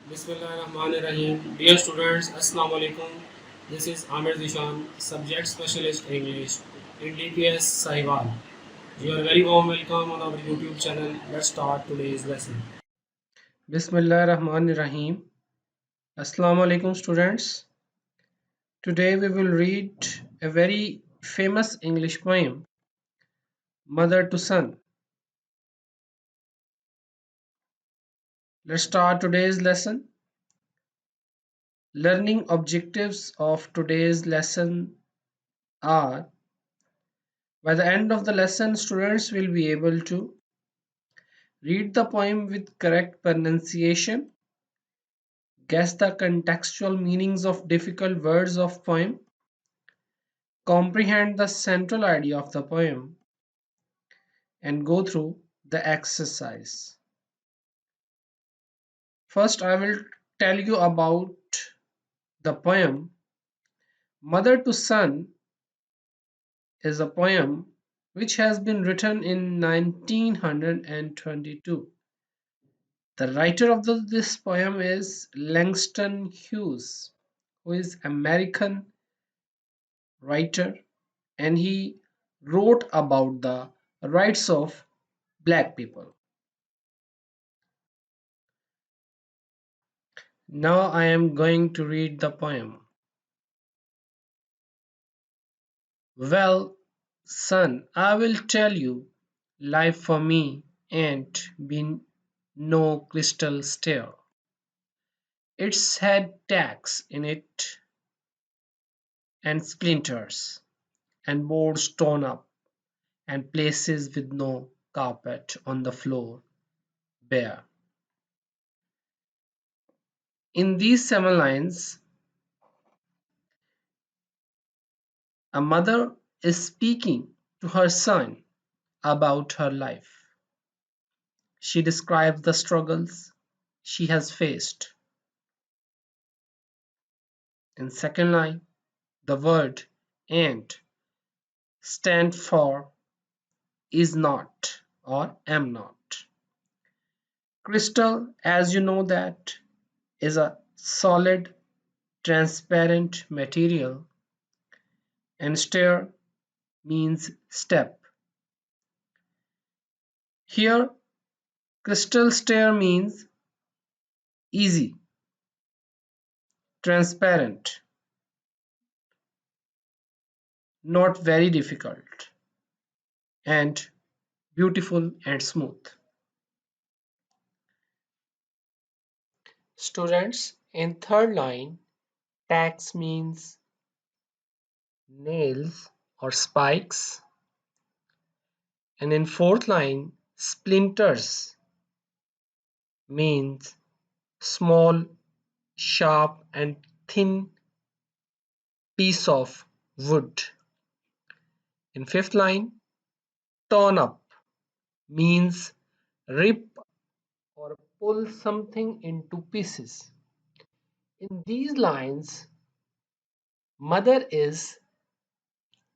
Bismillahirrahmanirrahim. Dear students, Assalamu alaikum. This is Aamer Zeshan, Subject Specialist English in DPS Sahiwal. You are very warm welcome on our YouTube channel. Let's start today's lesson. Bismillahirrahmanirrahim. Assalamu alaikum students. Today we will read a very famous English poem, Mother to Son. Let's start today's lesson. Learning objectives of today's lesson are: by the end of the lesson, students will be able to read the poem with correct pronunciation, guess the contextual meanings of difficult words of poem, comprehend the central idea of the poem, and go through the exercise. First, I will tell you about the poem. Mother to Son is a poem which has been written in 1922. The writer of this poem is Langston Hughes, who is American writer, and he wrote about the rights of black people. Now I am going to read the poem. Well, son, I will tell you, life for me ain't been no crystal stair. It's had tacks in it and splinters and boards torn up and places with no carpet on the floor bare. In these 7 lines, a mother is speaking to her son about her life. She describes the struggles she has faced. In second line, the word "ain't" stand for is not or am not. Crystal, as you know that, is a solid, transparent material, and stair means step. Here, crystal stair means easy, transparent, not very difficult, and beautiful and smooth. Students, in third line, tacks means nails or spikes, and in fourth line, splinters means small, sharp, and thin piece of wood. In fifth line, torn up means rip or pull something into pieces. In these lines, mother is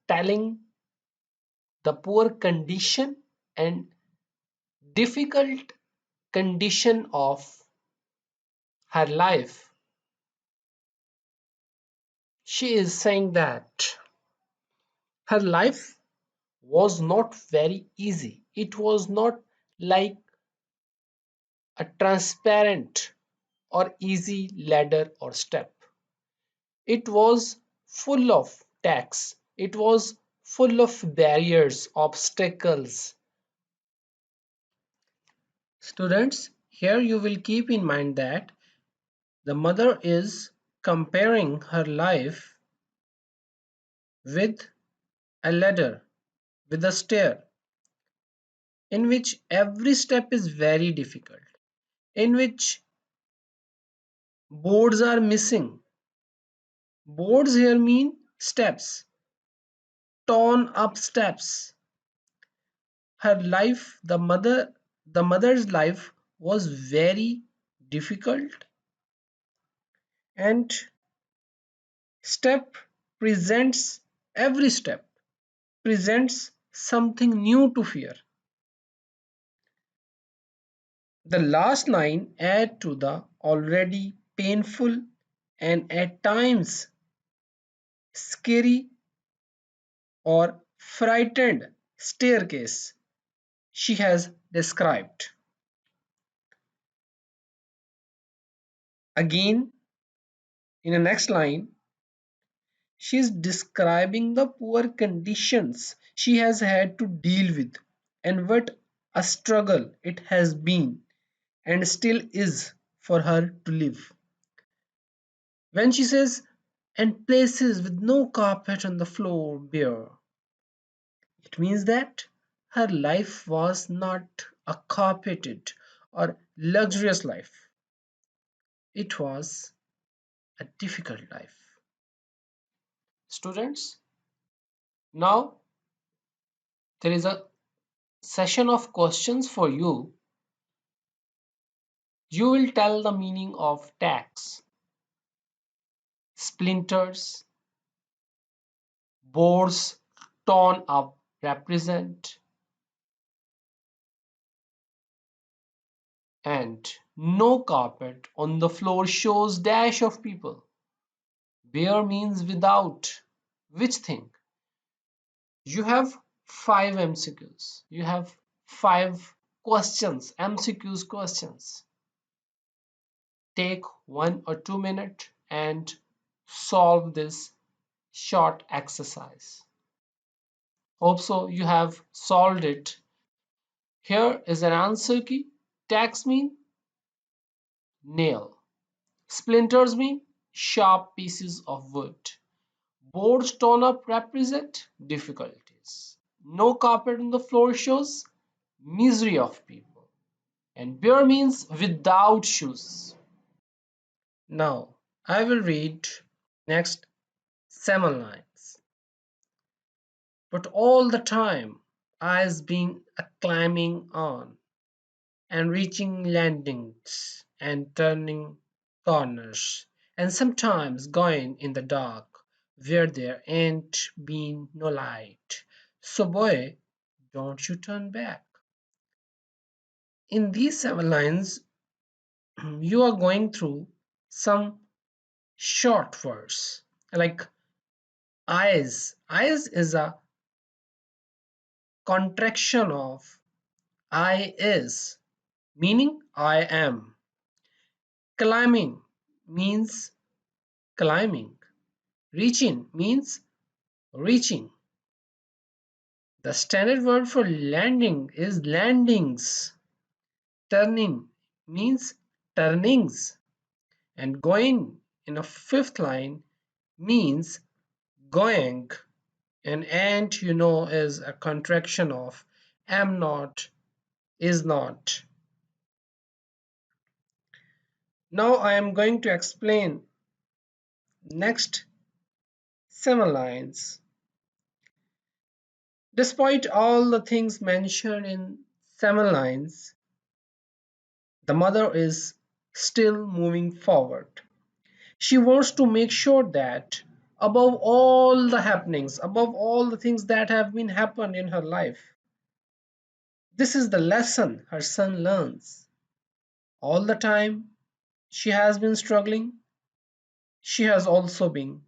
telling the poor condition and difficult condition of her life. She is saying that her life was not very easy. It was not like a transparent or easy ladder or step. It was full of tax. It was full of barriers, obstacles. Students, here you will keep in mind that the mother is comparing her life with a ladder, with a stair, in which every step is very difficult, in which boards are missing. Boards here mean steps, torn up steps. Her life, the mother's life was very difficult, and step presents every step presents something new to fear. The last line add to the already painful and at times scary or frightened staircase she has described. Again, in the next line, she is describing the poor conditions she has had to deal with and what a struggle it has been and still is for her to live. When she says, and places with no carpet on the floor bare, it means that her life was not a carpeted or luxurious life. It was a difficult life. Students, now there is a session of questions for you. You will tell the meaning of tacks, splinters, boards torn up represent, and no carpet on the floor shows dash of people. Bare means without. Which thing? You have 5 MCQs. You have 5 questions, MCQs questions. Take 1 or 2 minutes and solve this short exercise. Hope so you have solved it. Here is an answer key. Tacks mean nail. Splinters mean sharp pieces of wood. Boards torn up represent difficulties. No carpet on the floor shows misery of people. And bare means without shoes. Now I will read next 7 lines. But all the time I's been a climbing on and reaching landings and turning corners and sometimes going in the dark where there ain't been no light. So boy, don't you turn back. In these 7 lines, you are going through some short words like eyes. Eyes is a contraction of I is, meaning I am. Climbing means climbing. Reaching means reaching. The standard word for landing is landings. Turning means turnings. And going in a fifth line means going. And is a contraction of am not, is not. Now I am going to explain next 7 lines. Despite all the things mentioned in 7 lines, the mother is still moving forward. She wants to make sure that above all the happenings, above all the things that have been happened in her life, this is the lesson her son learns. All the time she has been struggling, she has also been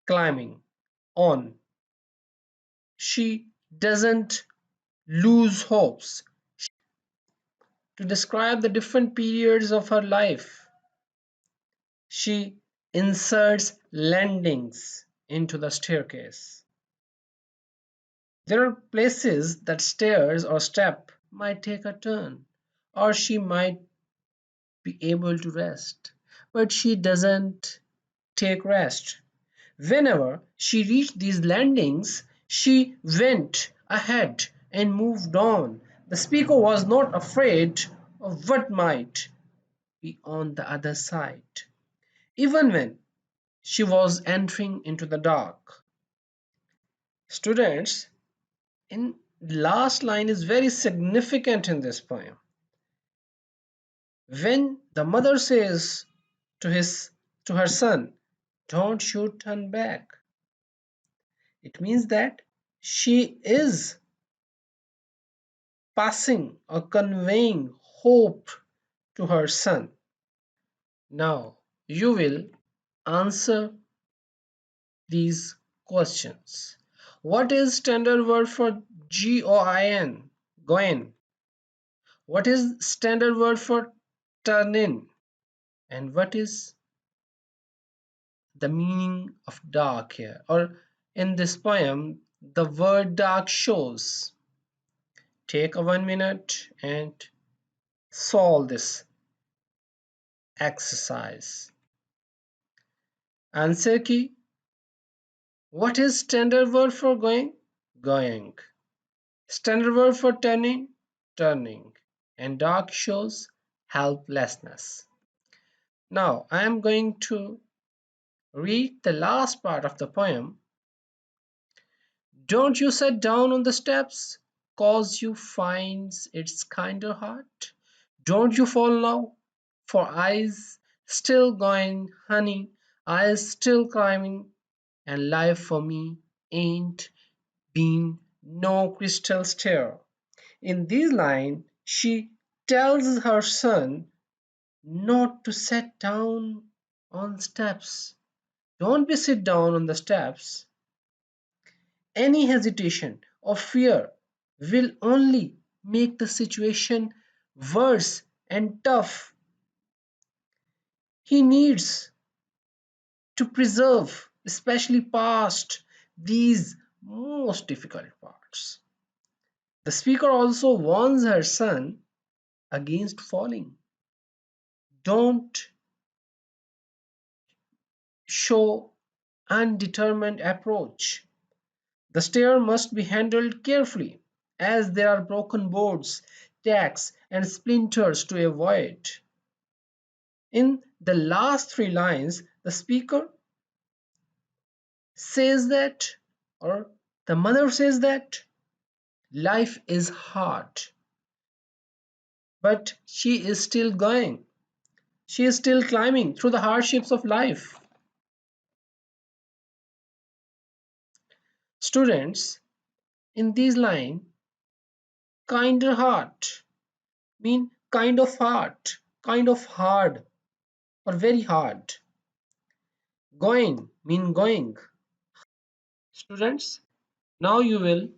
climbing on. She doesn't lose hopes. To describe the different periods of her life, she inserts landings into the staircase. There are places that stairs or step might take a turn, or she might be able to rest, but she doesn't take rest. Whenever she reached these landings, she went ahead and moved on. The speaker was not afraid of what might be on the other side, even when she was entering into the dark. Students, in last line is very significant in this poem. When the mother says to her son, don't you turn back, it means that she is passing or conveying hope to her son. Now you will answer these questions. What is standard word for GOIN? Goin. What is standard word for turn in? And what is the meaning of dark here? Or in this poem, the word dark shows. Take a 1 minute and solve this exercise. Answer key. What is standard word for going? Going. Standard word for turning? Turning. And dark shows helplessness. Now I am going to read the last part of the poem. Don't you sit down on the steps, 'cause you finds it's kinder hard. Don't you fall now, for I's still going, honey, I's still climbing, and life for me ain't been no crystal stair. In this line, she tells her son not to sit down on steps. Don't be sit down on the steps. Any hesitation or fear will only make the situation worse and tough. He needs to preserve, especially past these most difficult parts. The speaker also warns her son against falling. Don't show undetermined approach. The stair must be handled carefully, as there are broken boards, tacks, and splinters to avoid. In the last three lines, the speaker says that, or the mother says that, life is hard, but she is still going. She is still climbing through the hardships of life. Students, in this line, kinder heart mean kind of heart, kind of hard, or very hard. Going mean going. Students, now you will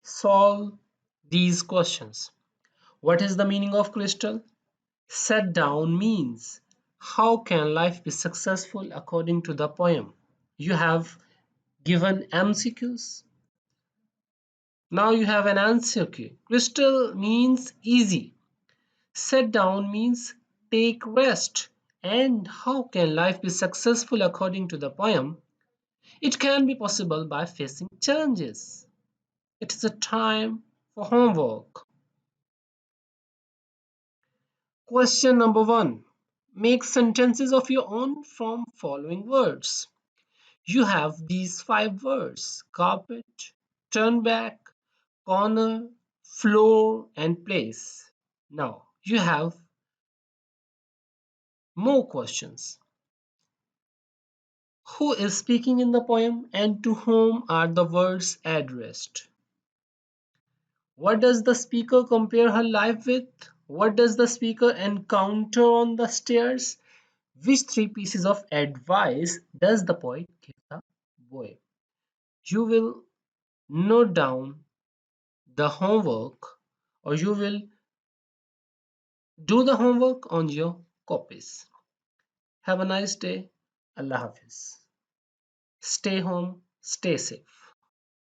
solve these questions. What is the meaning of crystal? Set down means how can life be successful according to the poem? You have given MCQs. Now you have an answer key. Crystal means easy. Set down means take rest. And how can life be successful according to the poem? It can be possible by facing challenges. It is a time for homework. Question number 1. Make sentences of your own from following words. You have these 5 words: carpet, turn back, corner, floor, and place. Now you have more questions. Who is speaking in the poem and to whom are the words addressed? What does the speaker compare her life with? What does the speaker encounter on the stairs? Which 3 pieces of advice does the poet give the boy? You will note down the homework, or you will do the homework on your copies. Have a nice day. Allah Hafiz. Stay home, stay safe.